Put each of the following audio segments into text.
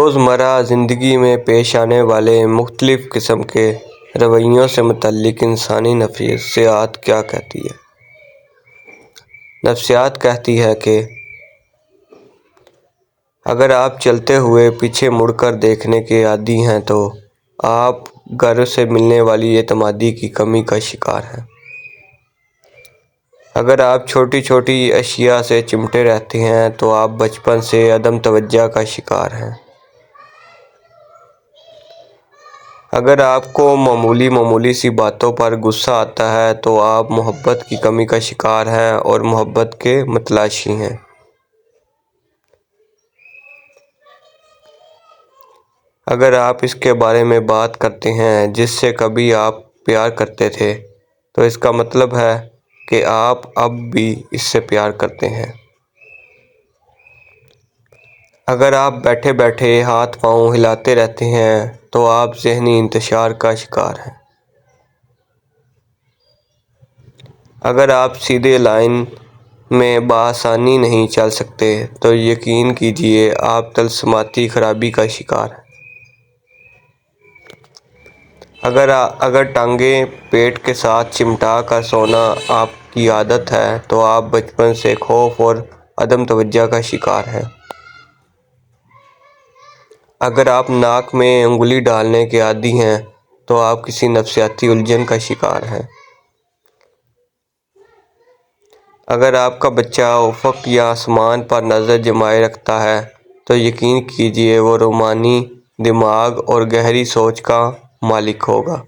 روزمرہ زندگی میں پیش آنے والے مختلف قسم کے رویوں سے متعلق انسانی نفسیات کیا کہتی ہے؟ نفسیات کہتی ہے کہ اگر آپ چلتے ہوئے پیچھے مڑ کر دیکھنے کے عادی ہیں تو آپ گھر سے ملنے والی اعتمادی کی کمی کا شکار ہیں۔ اگر آپ چھوٹی چھوٹی اشیاء سے چمٹے رہتے ہیں تو آپ بچپن سے عدم توجہ کا شکار ہیں۔ اگر آپ کو معمولی سی باتوں پر غصہ آتا ہے تو آپ محبت کی کمی کا شکار ہیں اور محبت کے متلاشی ہیں۔ اگر آپ اس کے بارے میں بات کرتے ہیں جس سے کبھی آپ پیار کرتے تھے تو اس کا مطلب ہے کہ آپ اب بھی اس سے پیار کرتے ہیں۔ اگر آپ بیٹھے بیٹھے ہاتھ پاؤں ہلاتے رہتے ہیں تو آپ ذہنی انتشار کا شکار ہیں۔ اگر آپ سیدھے لائن میں بآسانی نہیں چل سکتے تو یقین کیجیے آپ طلسماتی خرابی کا شکار ہیں۔ اگر ٹانگیں پیٹ کے ساتھ چمٹا کر سونا آپ کی عادت ہے تو آپ بچپن سے خوف اور عدم توجہ کا شکار ہیں۔ اگر آپ ناک میں انگلی ڈالنے کے عادی ہیں تو آپ کسی نفسیاتی الجھن کا شکار ہیں۔ اگر آپ کا بچہ افق یا آسمان پر نظر جمائے رکھتا ہے تو یقین کیجیے وہ رومانی دماغ اور گہری سوچ کا مالک ہوگا۔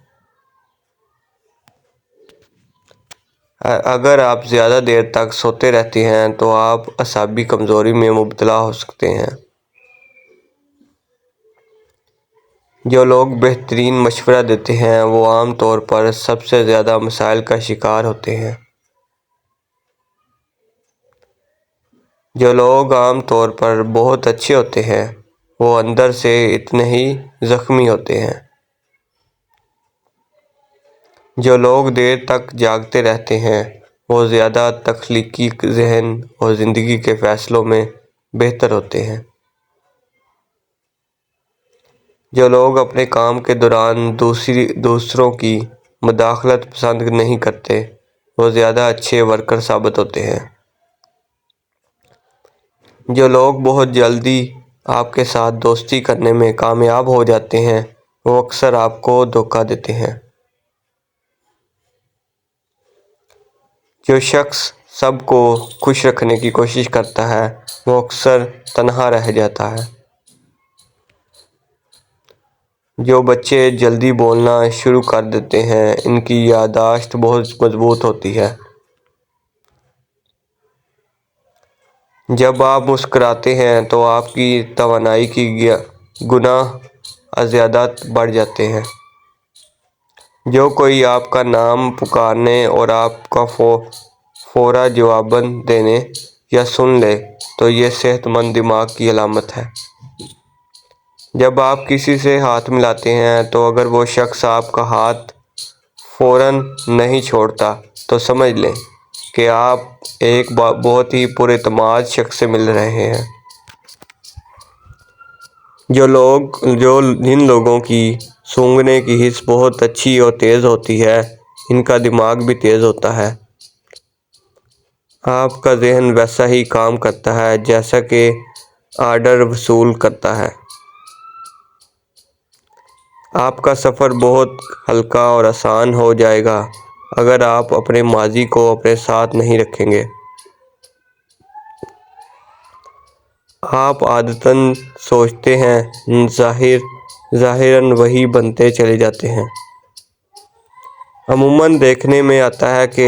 اگر آپ زیادہ دیر تک سوتے رہتے ہیں تو آپ اعصابی کمزوری میں مبتلا ہو سکتے ہیں۔ جو لوگ بہترین مشورہ دیتے ہیں وہ عام طور پر سب سے زیادہ مسائل کا شکار ہوتے ہیں۔ جو لوگ عام طور پر بہت اچھے ہوتے ہیں وہ اندر سے اتنے ہی زخمی ہوتے ہیں۔ جو لوگ دیر تک جاگتے رہتے ہیں وہ زیادہ تخلیقی ذہن اور زندگی کے فیصلوں میں بہتر ہوتے ہیں۔ جو لوگ اپنے کام کے دوران دوسروں کی مداخلت پسند نہیں کرتے وہ زیادہ اچھے ورکر ثابت ہوتے ہیں۔ جو لوگ بہت جلدی آپ کے ساتھ دوستی کرنے میں کامیاب ہو جاتے ہیں وہ اکثر آپ کو دھوکہ دیتے ہیں۔ جو شخص سب کو خوش رکھنے کی کوشش کرتا ہے وہ اکثر تنہا رہ جاتا ہے۔ جو بچے جلدی بولنا شروع کر دیتے ہیں ان کی یادداشت بہت مضبوط ہوتی ہے۔ جب آپ مسکراتے ہیں تو آپ کی توانائی کی گناہ زیادہ بڑھ جاتے ہیں۔ جو کوئی آپ کا نام پکارنے اور آپ کا فورا جواب دینے یا سن لے تو یہ صحت مند دماغ کی علامت ہے۔ جب آپ کسی سے ہاتھ ملاتے ہیں تو اگر وہ شخص آپ کا ہاتھ فوراً نہیں چھوڑتا تو سمجھ لیں کہ آپ ایک بہت ہی پر اعتماد شخص سے مل رہے ہیں۔ جن لوگوں کی سونگھنے کی حس بہت اچھی اور تیز ہوتی ہے ان کا دماغ بھی تیز ہوتا ہے۔ آپ کا ذہن ویسا ہی کام کرتا ہے جیسا کہ آرڈر وصول کرتا ہے۔ آپ کا سفر بہت ہلکا اور آسان ہو جائے گا اگر آپ اپنے ماضی کو اپنے ساتھ نہیں رکھیں گے۔ آپ عادتاً سوچتے ہیں ظاہراً وہی بنتے چلے جاتے ہیں۔ عموماً دیکھنے میں آتا ہے کہ